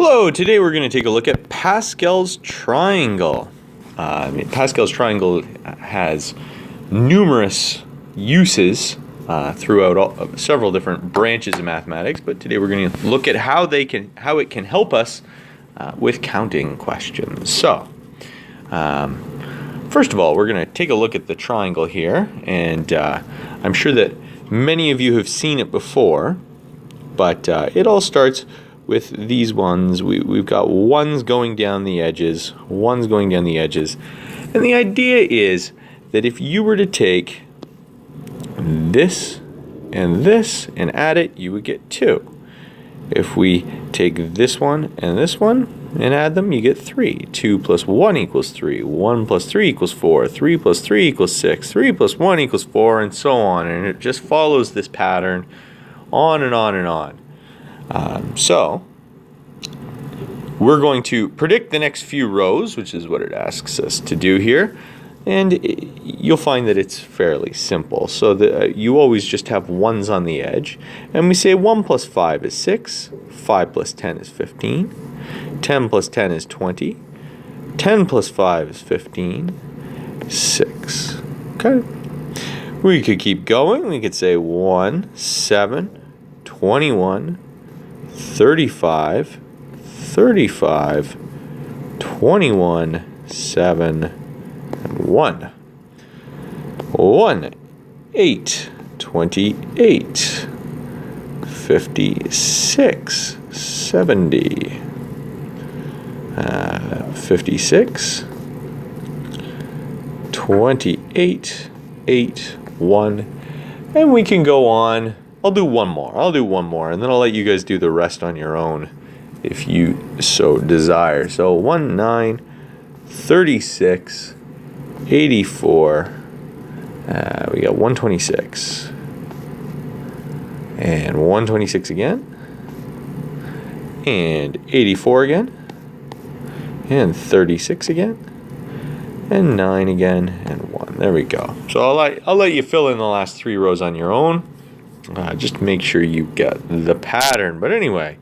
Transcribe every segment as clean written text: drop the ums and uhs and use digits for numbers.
Hello, today we're going to take a look at Pascal's triangle. Pascal's triangle has numerous uses throughout several different branches of mathematics, but today we're going to look at how it can help us with counting questions. So, first of all, we're going to take a look at the triangle here, and I'm sure that many of you have seen it before, but it all starts with these ones. We've got ones going down the edges, and the idea is that if you were to take this and add it, you would get 2. If we take this one and add them, you get 3. 2 plus 1 equals 3. 1 plus 3 equals 4. 3 plus 3 equals 6. 3 plus 1 equals 4, and so on. And it just follows this pattern on and on and on. So we're going to predict the next few rows, which is what it asks us to do here. And you'll find that it's fairly simple. So you always just have ones on the edge. And we say 1 plus 5 is 6. 5 plus 10 is 15. 10 plus 10 is 20. 10 plus 5 is 15. 6. Okay. We could keep going. We could say 1, 7, 21, 35, 21, 7, and 1. 1, 8, 28, 56, 70, 56, 28, 8, 1, and we can go on. I'll do one more, and then I'll let you guys do the rest on your own if you so desire. So 1, 9, 36, 84, we got 126, and 126 again, and 84 again, and 36 again, and 9 again, and 1. There we go. So I'll let you fill in the last 3 rows on your own. Just make sure you get the pattern. But anyway,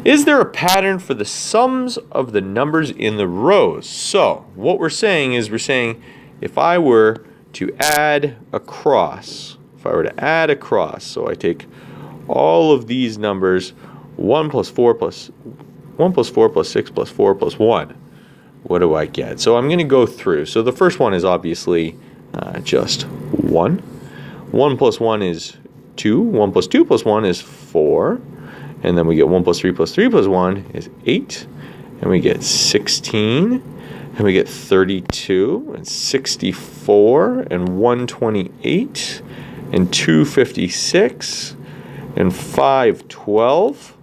is there a pattern for the sums of the numbers in the rows? So what we're saying is if I were to add across, so I take all of these numbers, 1 plus 4 plus 6 plus 4 plus 1, what do I get? So I'm going to go through. So the first one is obviously just 1. 1 plus 1 is 2. 1 plus 2 plus 1 is 4. And then we get 1 plus 3 plus 3 plus 1 is 8. And we get 16. And we get 32 and 64 and 128 and 256 and 512.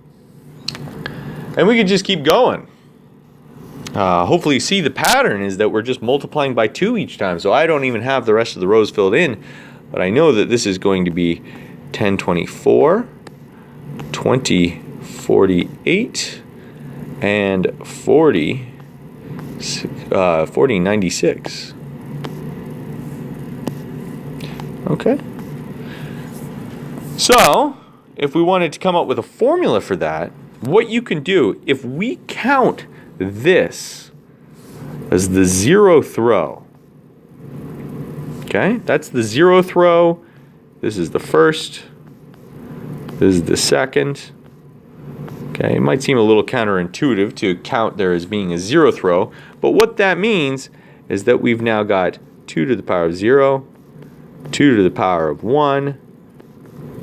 And we could just keep going. Hopefully you see the pattern is that we're just multiplying by 2 each time. So I don't even have the rest of the rows filled in. But I know that this is going to be 1024, 2048, and 4096. Okay. So, if we wanted to come up with a formula for that, what you can do, if we count this as the 0th row, okay, that's the 0th row. This is the first. This is the second. Okay, it might seem a little counterintuitive to count there as being a 0th row, but what that means is that we've now got 2 to the power of 0, 2 to the power of 1,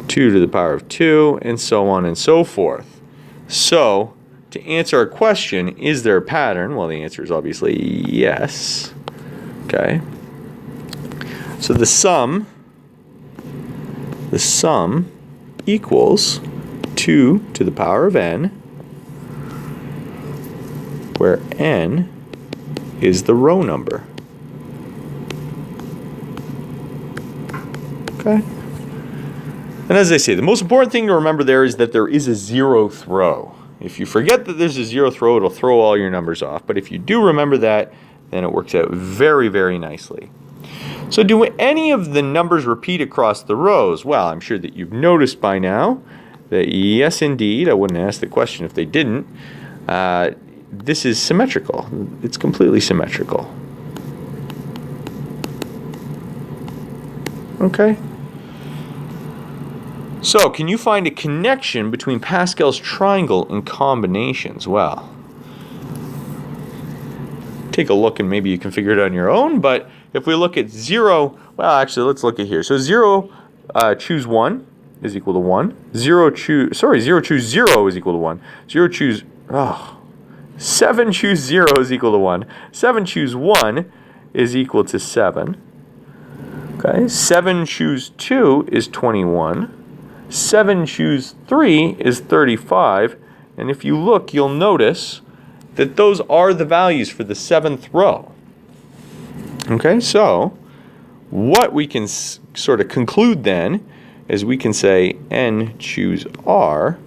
2 to the power of 2, and so on and so forth. So, to answer our question, is there a pattern? Well, the answer is obviously yes. Okay. So the sum equals 2 to the power of n, where n is the row number. Okay? And as I say, the most important thing to remember there is that there is a 0th row. If you forget that there's a 0th row, it'll throw all your numbers off. But if you do remember that, then it works out very, very nicely. So do any of the numbers repeat across the rows? Well, I'm sure that you've noticed by now that yes, indeed, I wouldn't ask the question if they didn't. this is symmetrical. It's completely symmetrical. Okay. So, can you find a connection between Pascal's triangle and combinations? Well, take a look and maybe you can figure it out on your own, but if we look at 0, well, actually, let's look at here. So 0 choose 1 is equal to 1. 0 choose 0 is equal to 1. 0 choose, 7 choose 0 is equal to 1. 7 choose 1 is equal to 7. Okay, 7 choose 2 is 21. 7 choose 3 is 35. And if you look, you'll notice that those are the values for the 7th row. Okay, so what we can sort of conclude then is we can say n choose r.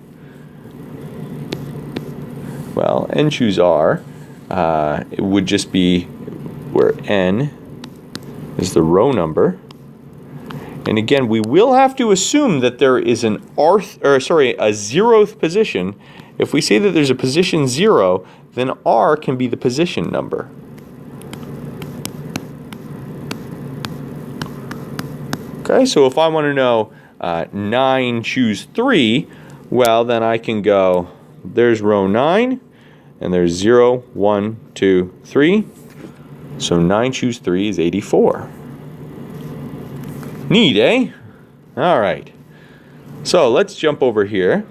Well, n choose r, it would just be where n is the row number. And again, we will have to assume that there is a 0th position. If we say that there's a position 0, then r can be the position number. Okay, so if I want to know 9 choose 3, well, then I can go, there's row 9, and there's 0, 1, 2, 3. So 9 choose 3 is 84. Neat, eh? All right. So let's jump over here.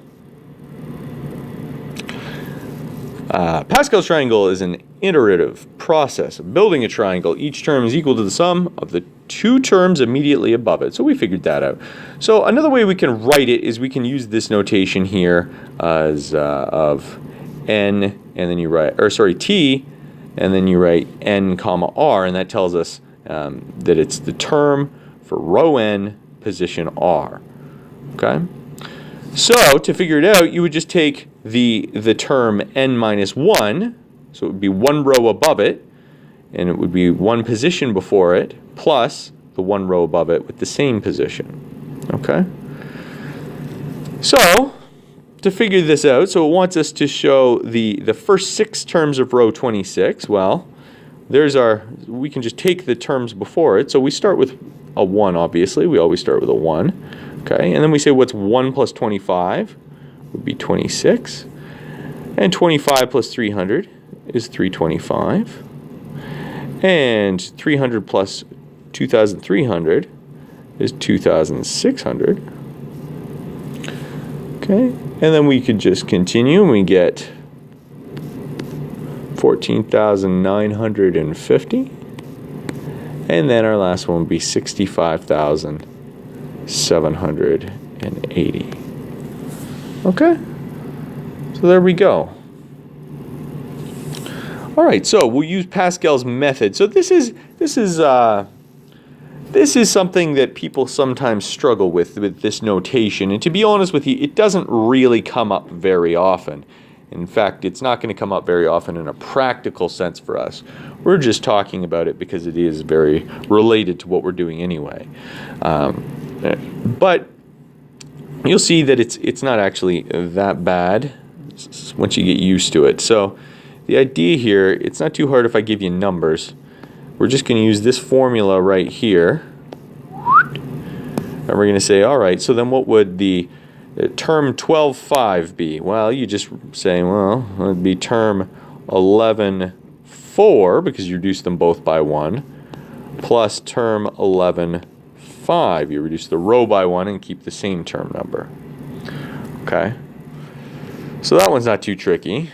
Pascal's triangle is an iterative process of building a triangle. Each term is equal to the sum of the two terms immediately above it. So we figured that out. So another way we can write it is we can use this notation here as of n, and then you write, t, and then you write n comma r, and that tells us that it's the term for row n, position r. Okay? So to figure it out, you would just take the term n minus 1, so it would be one row above it, and it would be one position before it, plus the one row above it with the same position. Okay? So, to figure this out, so it wants us to show the first 6 terms of row 26. Well, we can just take the terms before it. So we start with a 1, obviously. We always start with a 1. Okay, and then we say what's 1 plus 25 would be 26. And 25 plus 300 is 325. And 300 plus 2,300 is 2,600. Okay, and then we could just continue and we get 14,950. And then our last one would be 65,780. Okay, so there we go. All right, so we'll use Pascal's method. So this is something that people sometimes struggle with this notation. And to be honest with you, it doesn't really come up very often. In fact, it's not going to come up very often in a practical sense for us. We're just talking about it because it is very related to what we're doing anyway. But you'll see that it's not actually that bad once you get used to it. So the idea here, it's not too hard if I give you numbers. We're just going to use this formula right here. And we're going to say, all right, so then what would the term 12.5 be? Well, you just say, well, it would be term 11.4, because you reduce them both by 1, plus term 11.5. You reduce the row by 1 and keep the same term number. Okay? So that one's not too tricky.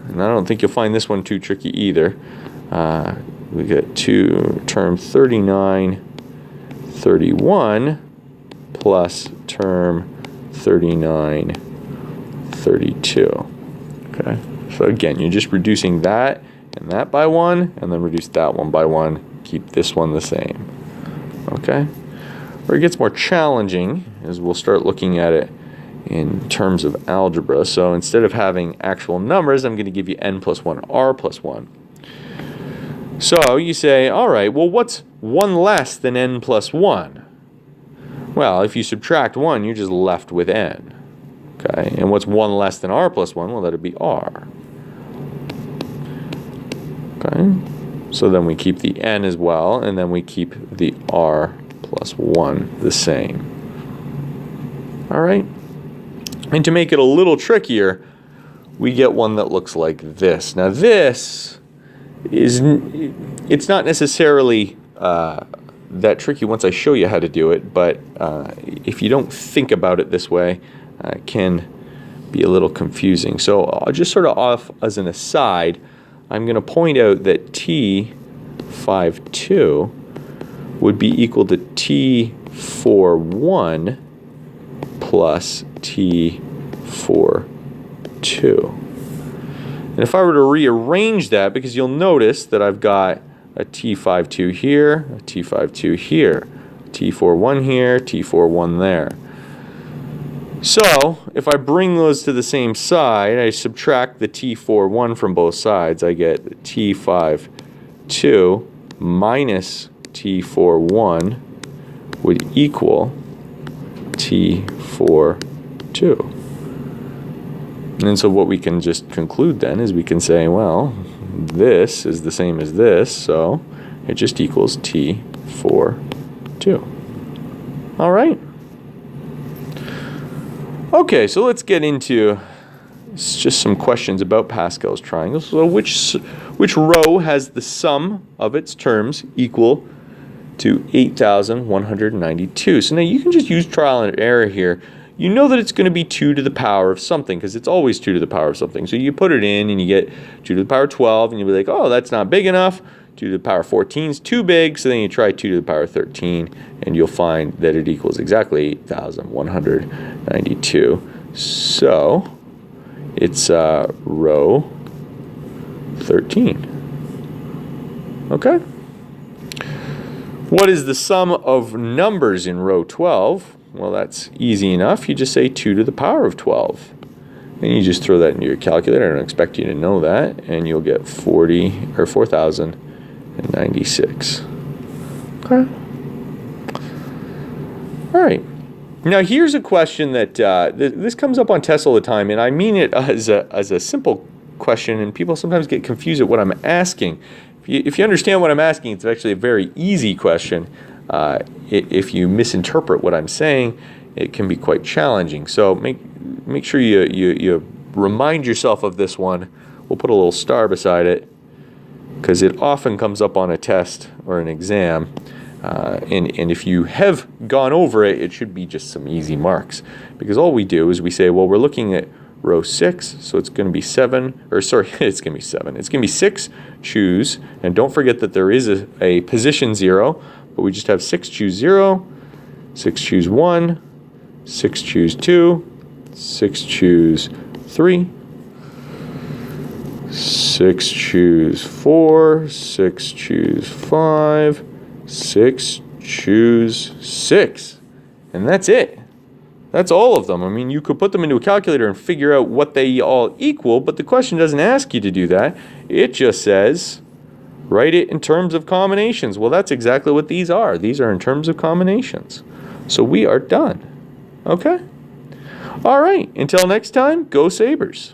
And I don't think you'll find this one too tricky either. We get term 39.31 plus term 39.32. Okay, so again, you're just reducing that and that by 1, and then reduce that one by 1. Keep this one the same. Okay, where it gets more challenging is we'll start looking at it in terms of algebra. So instead of having actual numbers, I'm going to give you n plus 1, r plus 1. So you say, all right, well, what's 1 less than n plus 1? Well, if you subtract 1, you're just left with n. Okay, and what's 1 less than r plus 1? Well, that would be r. Okay, so then we keep the n as well, and then we keep the r plus 1 the same. All right, and to make it a little trickier, we get one that looks like this. Now this it's not necessarily that tricky once I show you how to do it, but if you don't think about it this way, it can be a little confusing. So I'll just sort of off as an aside, I'm going to point out that T52 would be equal to T41 plus T42. And if I were to rearrange that, because you'll notice that I've got a T52 here, a T52 here, T41 here, T41 there. So if I bring those to the same side, I subtract the T41 from both sides, I get T52 minus T41 would equal T42. And so what we can just conclude then is we can say, well, this is the same as this, so it just equals T42. All right. Okay, so let's get into just some questions about Pascal's triangles. So which row has the sum of its terms equal to 8,192? So now you can just use trial and error here. You know that it's going to be 2 to the power of something, because it's always 2 to the power of something. So you put it in and you get 2 to the power 12, and you'll be like, oh, that's not big enough. 2 to the power 14 is too big, so then you try 2 to the power 13, and you'll find that it equals exactly 8,192. So it's row 13. Okay? What is the sum of numbers in row 12? Well, that's easy enough. You just say 2 to the power of 12. And you just throw that into your calculator. I don't expect you to know that. And you'll get 4,096. Okay. All right. Now here's a question that this comes up on tests all the time, and I mean it as a simple question, and people sometimes get confused at what I'm asking. If you understand what I'm asking, it's actually a very easy question. If you misinterpret what I'm saying, it can be quite challenging. So make sure you remind yourself of this one. We'll put a little star beside it, because it often comes up on a test or an exam. And if you have gone over it, it should be just some easy marks. Because all we do is we say, well, we're looking at row 6, so it's going to be 7, or sorry, it's going to be 7. It's going to be 6, choose, and don't forget that there is a position 0, but we just have 6, choose 0, 6, choose 1, 6, choose 2, 6, choose 3, 6, choose 4, 6, choose 5, 6, choose 6. And that's it. That's all of them. I mean, you could put them into a calculator and figure out what they all equal, but the question doesn't ask you to do that. It just says, write it in terms of combinations. Well, that's exactly what these are. These are in terms of combinations. So we are done. Okay? All right. Until next time, go Sabres.